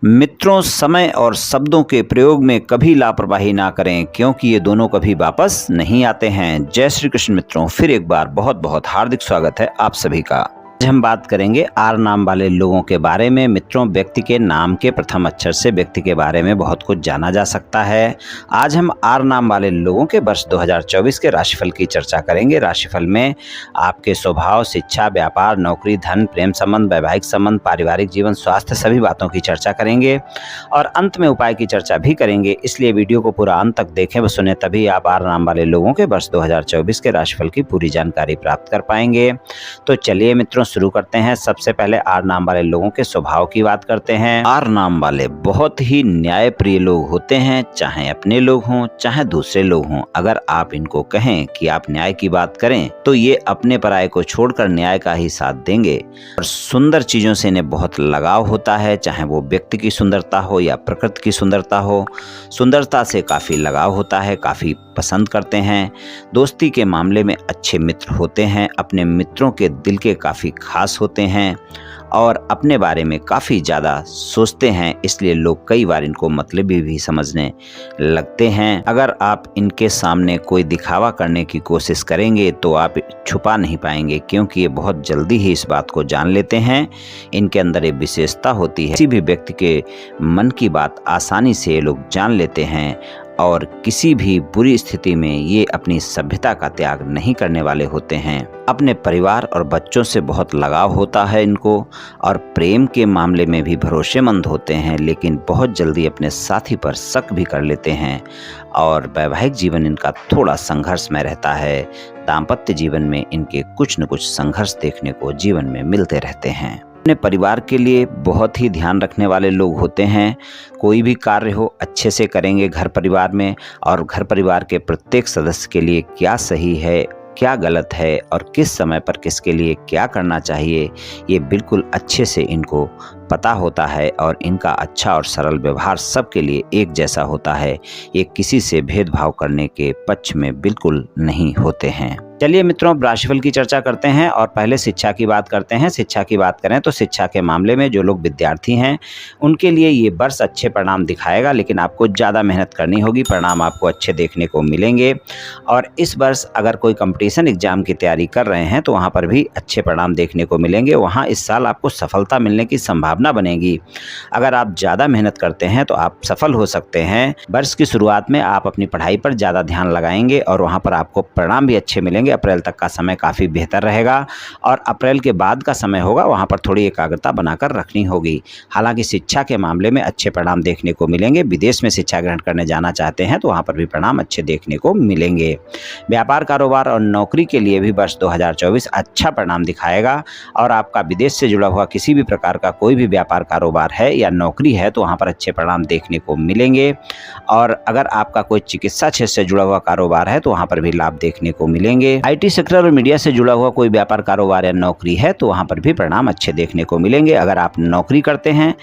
मित्रों, समय और शब्दों के प्रयोग में कभी लापरवाही ना करें, क्योंकि ये दोनों कभी वापस नहीं आते हैं। जय श्री कृष्ण मित्रों, फिर एक बार बहुत बहुत हार्दिक स्वागत है आप सभी का। आज हम बात करेंगे आर नाम वाले लोगों के बारे में। मित्रों, व्यक्ति के नाम के प्रथम अक्षर से व्यक्ति के बारे में बहुत कुछ जाना जा सकता है। आज हम आर नाम वाले लोगों के वर्ष 2024 के राशिफल की चर्चा करेंगे। राशिफल में आपके स्वभाव, शिक्षा, व्यापार, नौकरी, धन, प्रेम संबंध, वैवाहिक संबंध, पारिवारिक जीवन, स्वास्थ्य, सभी बातों की चर्चा करेंगे और अंत में उपाय की चर्चा भी करेंगे। इसलिए वीडियो को पूरा अंत तक देखें व सुने, तभी आप आर नाम वाले लोगों के वर्ष 2024 के राशिफल की पूरी जानकारी प्राप्त कर पाएंगे। तो चलिए मित्रों, शुरू करते हैं। सबसे पहले आर नाम वाले लोगों के स्वभाव की बात करते हैं। आर नाम वाले बहुत ही न्यायप्रिय लोग होते हैं, चाहे अपने लोग हों चाहे दूसरे लोग हों। अगर आप इनको कहें कि आप न्याय की बात करें तो ये अपने पराये को छोड़कर न्याय का ही साथ देंगे। और सुंदर चीजों से इन्हें बहुत लगाव होता है, चाहे वो व्यक्ति की सुंदरता हो या प्रकृति की सुंदरता हो। सुंदरता से काफी लगाव होता है, काफी पसंद करते हैं। दोस्ती के मामले में अच्छे मित्र होते हैं, अपने मित्रों के दिल के काफी खास होते हैं और अपने बारे में काफ़ी ज़्यादा सोचते हैं। इसलिए लोग कई बार इनको मतलबी भी समझने लगते हैं। अगर आप इनके सामने कोई दिखावा करने की कोशिश करेंगे तो आप छुपा नहीं पाएंगे, क्योंकि ये बहुत जल्दी ही इस बात को जान लेते हैं। इनके अंदर एक विशेषता होती है, किसी भी व्यक्ति के मन की बात आसानी से ये लोग जान लेते हैं और किसी भी बुरी स्थिति में ये अपनी सभ्यता का त्याग नहीं करने वाले होते हैं। अपने परिवार और बच्चों से बहुत लगाव होता है इनको और प्रेम के मामले में भी भरोसेमंद होते हैं, लेकिन बहुत जल्दी अपने साथी पर शक भी कर लेते हैं। और वैवाहिक जीवन इनका थोड़ा संघर्षमय रहता है। दाम्पत्य जीवन में इनके कुछ न कुछ संघर्ष देखने को जीवन में मिलते रहते हैं। अपने परिवार के लिए बहुत ही ध्यान रखने वाले लोग होते हैं। कोई भी कार्य हो अच्छे से करेंगे घर परिवार में, और घर परिवार के प्रत्येक सदस्य के लिए क्या सही है, क्या गलत है और किस समय पर किसके लिए क्या करना चाहिए, ये बिल्कुल अच्छे से इनको पता होता है। और इनका अच्छा और सरल व्यवहार सबके लिए एक जैसा होता है। ये किसी से भेदभाव करने के पक्ष में बिल्कुल नहीं होते हैं। चलिए मित्रों, राशिफल की चर्चा करते हैं और पहले शिक्षा की बात करते हैं। शिक्षा की बात करें तो शिक्षा के मामले में जो लोग विद्यार्थी हैं उनके लिए ये वर्ष अच्छे परिणाम दिखाएगा, लेकिन आपको ज़्यादा मेहनत करनी होगी। परिणाम आपको अच्छे देखने को मिलेंगे। और इस वर्ष अगर कोई कंपटीशन एग्जाम की तैयारी कर रहे हैं तो वहाँ पर भी अच्छे परिणाम देखने को मिलेंगे। वहाँ इस साल आपको सफलता मिलने की संभावना बनेगी। अगर आप ज़्यादा मेहनत करते हैं तो आप सफल हो सकते हैं। वर्ष की शुरुआत में आप अपनी पढ़ाई पर ज़्यादा ध्यान लगाएंगे और वहाँ पर आपको परिणाम भी अच्छे मिलेंगे। अप्रैल तक का समय काफ़ी बेहतर रहेगा और अप्रैल के बाद का समय होगा, वहाँ पर थोड़ी एकाग्रता बनाकर रखनी होगी। हालांकि शिक्षा के मामले में अच्छे परिणाम देखने को मिलेंगे। विदेश में शिक्षा ग्रहण करने जाना चाहते हैं तो वहाँ पर भी परिणाम अच्छे देखने को मिलेंगे। व्यापार, कारोबार और नौकरी के लिए भी वर्ष 2024 अच्छा परिणाम दिखाएगा। और आपका विदेश से जुड़ा हुआ किसी भी प्रकार का कोई भी व्यापार, कारोबार है या नौकरी है तो वहाँ पर अच्छे परिणाम देखने को मिलेंगे। और अगर आपका कोई चिकित्सा क्षेत्र से जुड़ा हुआ कारोबार है तो वहाँ पर भी लाभ देखने को मिलेंगे। IT सेक्टर और मीडिया से जुड़ा हुआ कोई व्यापार, कारोबार या नौकरी है तो वहाँ पर भी परिणाम अच्छे देखने को मिलेंगे। अगर आप नौकरी करते हैं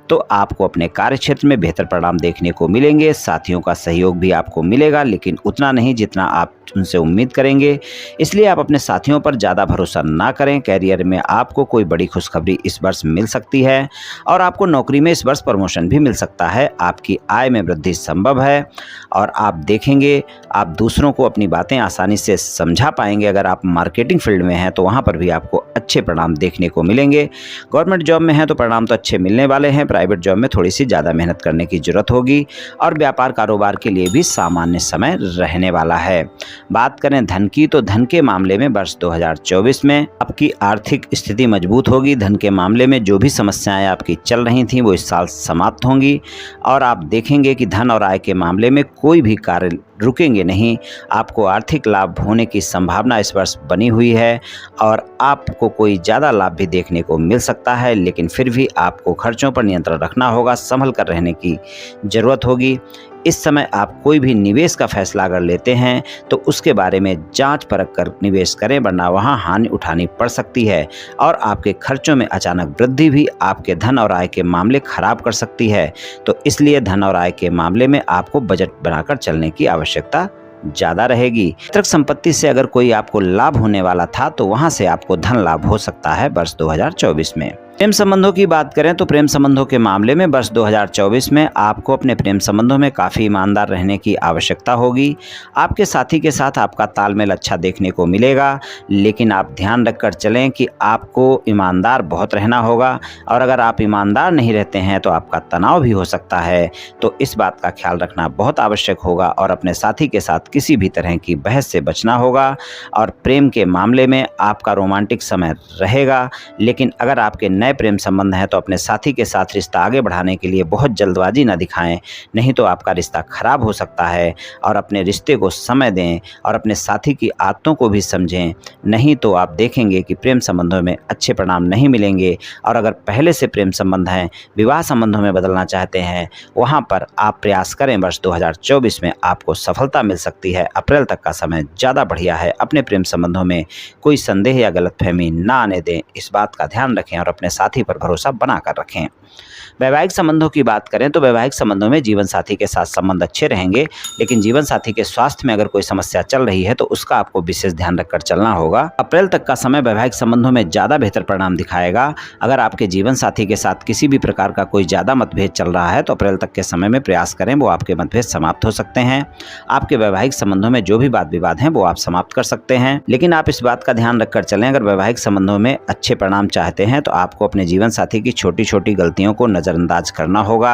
तो आपको अपने कार्य क्षेत्र में बेहतर परिणाम देखने को मिलेंगे। साथियों का सहयोग भी आपको मिलेगा, लेकिन उतना नहीं जितना आप उनसे उम्मीद करेंगे। इसलिए आप अपने साथियों पर ज़्यादा भरोसा ना करें। कैरियर में आपको कोई बड़ी खुशखबरी इस वर्ष मिल सकती है और आपको नौकरी में इस वर्ष प्रमोशन भी मिल सकता है। आपकी आय में वृद्धि संभव है और आप देखेंगे आप दूसरों को अपनी बातें आसानी से समझा पाएंगे। अगर आप मार्केटिंग फील्ड में हैं तो वहाँ पर भी आपको अच्छे परिणाम देखने को मिलेंगे। गवर्नमेंट जॉब में हैं तो परिणाम तो अच्छे मिलने वाले हैं। प्राइवेट जॉब में थोड़ी सी ज़्यादा मेहनत करने की जरूरत होगी और व्यापार, कारोबार के लिए भी सामान्य समय रहने वाला है। बात करें धन की तो धन के मामले में वर्ष 2024 में आपकी आर्थिक स्थिति मजबूत होगी। धन के मामले में जो भी समस्याएं आपकी चल रही थीं वो इस साल समाप्त होंगी और आप देखेंगे कि धन और आय के मामले में कोई भी कार्य रुकेंगे नहीं। आपको आर्थिक लाभ होने की संभावना इस वर्ष बनी हुई है और आपको कोई ज़्यादा लाभ भी देखने को मिल सकता है, लेकिन फिर भी आपको खर्चों पर नियंत्रण रखना होगा, संभल कर रहने की ज़रूरत होगी। इस समय आप कोई भी निवेश का फैसला अगर लेते हैं तो उसके बारे में जांच परख कर निवेश करें, वरना वहां हानि उठानी पड़ सकती है और आपके खर्चों में अचानक वृद्धि भी आपके धन और आय के मामले खराब कर सकती है। तो इसलिए धन और आय के मामले में आपको बजट बनाकर चलने की आवश्यकता ज़्यादा रहेगी। पैतृक संपत्ति से अगर कोई आपको लाभ होने वाला था तो वहां से आपको धन लाभ हो सकता है वर्ष 2024 में। प्रेम संबंधों की बात करें तो प्रेम संबंधों के मामले में वर्ष 2024 में आपको अपने प्रेम संबंधों में काफ़ी ईमानदार रहने की आवश्यकता होगी। आपके साथी के साथ आपका तालमेल अच्छा देखने को मिलेगा, लेकिन आप ध्यान रखकर चलें कि आपको ईमानदार बहुत रहना होगा, और अगर आप ईमानदार नहीं रहते हैं तो आपका तनाव भी हो सकता है। तो इस बात का ख्याल रखना बहुत आवश्यक होगा और अपने साथी के साथ किसी भी तरह की बहस से बचना होगा। और प्रेम के मामले में आपका रोमांटिक समय रहेगा, लेकिन अगर आपके नए प्रेम संबंध हैं तो अपने साथी के साथ रिश्ता आगे बढ़ाने के लिए बहुत जल्दबाजी न दिखाएं, नहीं तो आपका रिश्ता खराब हो सकता है। और अपने रिश्ते को समय दें और अपने साथी की आदतों को भी समझें, नहीं तो आप देखेंगे कि प्रेम संबंधों में अच्छे परिणाम नहीं मिलेंगे। और अगर पहले से प्रेम संबंध हैं, विवाह संबंधों में बदलना चाहते हैं, वहाँ पर आप प्रयास करें। वर्ष 2024 में आपको सफलता मिल सकती है। अप्रैल तक का समय ज़्यादा बढ़िया है। अपने प्रेम संबंधों में कोई संदेह या गलतफहमी ना आने दें, इस बात का ध्यान रखें और अपने साथी पर भरोसा बना कर रखें। वैवाहिक संबंधों की बात करें तो वैवाहिक संबंधों में जीवन साथी के साथ संबंध अच्छे रहेंगे, लेकिन जीवन साथी के स्वास्थ्य में अगर कोई समस्या चल रही है तो उसका आपको विशेष ध्यान रखकर चलना होगा। अप्रैल तक का समय वैवाहिक संबंधों में ज़्यादा बेहतर परिणाम दिखाएगा। अगर आपके जीवन साथी के साथ किसी भी प्रकार का कोई ज़्यादा मतभेद चल रहा है तो अप्रैल तक के समय में प्रयास करें, वो आपके मतभेद समाप्त हो सकते हैं। आपके वैवाहिक संबंधों में जो भी वाद विवाद हैं वो आप समाप्त कर सकते हैं, लेकिन आप इस बात का ध्यान रखकर चलें, अगर वैवाहिक संबंधों में अच्छे परिणाम चाहते हैं तो आपको अपने जीवन साथी की छोटी छोटी गलतियों को नज़रअंदाज करना होगा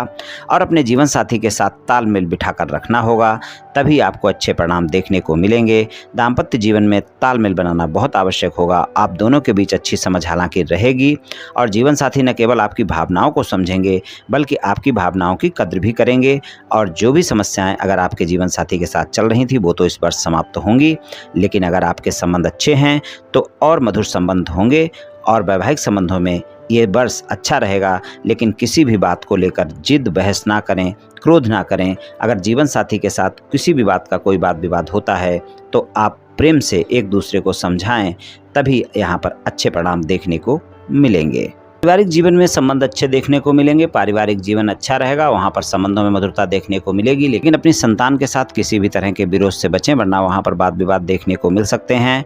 और अपने जीवन साथी के साथ तालमेल बिठाकर रखना होगा, तभी आपको अच्छे परिणाम देखने को मिलेंगे। दाम्पत्य जीवन में तालमेल बनाना बहुत आवश्यक होगा। आप दोनों के बीच अच्छी समझ हालांकि रहेगी और जीवन साथी न केवल आपकी भावनाओं को समझेंगे बल्कि आपकी भावनाओं की कद्र भी करेंगे। और जो भी समस्याएं अगर आपके जीवन साथी के साथ चल रही थी वो तो इस वर्ष समाप्त होंगी, लेकिन अगर आपके संबंध अच्छे हैं तो और मधुर संबंध होंगे। और वैवाहिक संबंधों में ये वर्ष अच्छा रहेगा, लेकिन किसी भी बात को लेकर जिद बहस ना करें, क्रोध ना करें। अगर जीवन साथी के साथ किसी भी बात का कोई वाद विवाद होता है तो आप प्रेम से एक दूसरे को समझाएं, तभी यहाँ पर अच्छे परिणाम देखने को मिलेंगे। पारिवारिक जीवन में संबंध अच्छे देखने को मिलेंगे, पारिवारिक जीवन अच्छा रहेगा, वहाँ पर संबंधों में मधुरता देखने को मिलेगी, लेकिन अपनी संतान के साथ किसी भी तरह के विरोध से बचें, वरना वहाँ पर वाद विवाद देखने को मिल सकते हैं।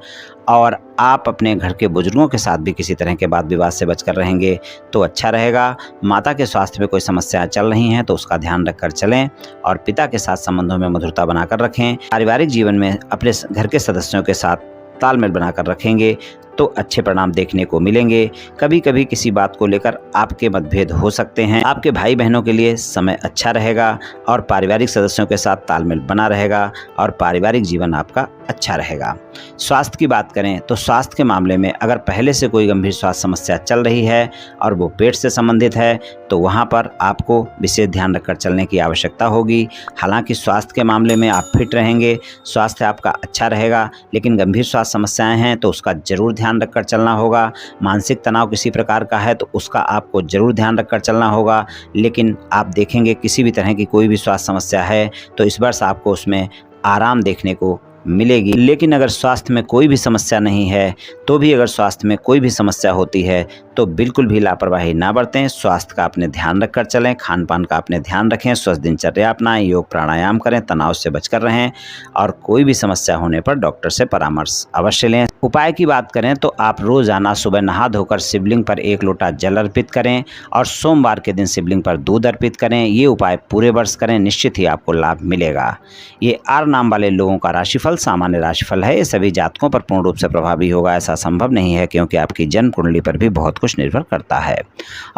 और आप अपने घर के बुजुर्गों के साथ भी किसी तरह के वाद विवाद से बचकर रहेंगे तो अच्छा रहेगा। माता के स्वास्थ्य में कोई समस्याएं चल रही हैं तो उसका ध्यान रखकर चलें और पिता के साथ संबंधों में मधुरता बनाकर रखें। पारिवारिक जीवन में अपने घर के सदस्यों के साथ तालमेल बनाकर रखेंगे तो अच्छे परिणाम देखने को मिलेंगे। कभी कभी किसी बात को लेकर आपके मतभेद हो सकते हैं। आपके भाई बहनों के लिए समय अच्छा रहेगा और पारिवारिक सदस्यों के साथ तालमेल बना रहेगा और पारिवारिक जीवन आपका अच्छा रहेगा। स्वास्थ्य की बात करें तो स्वास्थ्य के मामले में अगर पहले से कोई गंभीर स्वास्थ्य समस्या चल रही है और वो पेट से संबंधित है तो वहाँ पर आपको विशेष ध्यान रखकर चलने की आवश्यकता होगी। हालांकि स्वास्थ्य के मामले में आप फिट रहेंगे, स्वास्थ्य आपका अच्छा रहेगा, लेकिन गंभीर स्वास्थ्य समस्याएं हैं तो उसका जरूर ध्यान रखकर चलना होगा। मानसिक तनाव किसी प्रकार का है तो उसका आपको जरूर ध्यान रखकर चलना होगा, लेकिन आप देखेंगे किसी भी तरह की कोई भी स्वास्थ्य समस्या है तो इस वर्ष आपको उसमें आराम देखने को मिलेगी। लेकिन अगर स्वास्थ्य में कोई भी समस्या नहीं है तो भी अगर स्वास्थ्य में कोई भी समस्या होती है तो बिल्कुल भी लापरवाही ना बरतें। स्वास्थ्य का अपने ध्यान रखकर चलें, खान पान का अपने ध्यान रखें, स्वस्थ दिनचर्या अपनाएं, योग प्राणायाम करें, तनाव से बचकर रहें और कोई भी समस्या होने पर डॉक्टर से परामर्श अवश्य लें। उपाय की बात करें तो आप रोजाना सुबह नहा धोकर शिवलिंग पर 1 लोटा जल अर्पित करें और सोमवार के दिन शिवलिंग पर दूध अर्पित करें। ये उपाय पूरे वर्ष करें, निश्चित ही आपको लाभ मिलेगा। ये आर नाम वाले लोगों का राशिफल सामान्य राशिफल है। ये सभी जातकों पर पूर्ण रूप से प्रभावी होगा ऐसा संभव नहीं है, क्योंकि आपकी जन्म कुंडली पर भी बहुत कुछ निर्भर करता है।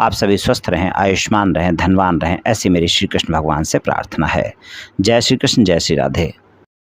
आप सभी स्वस्थ रहें, आयुष्मान रहें, धनवान रहें, ऐसी मेरी श्री कृष्ण भगवान से प्रार्थना है। जय श्री कृष्ण, जय श्री राधे।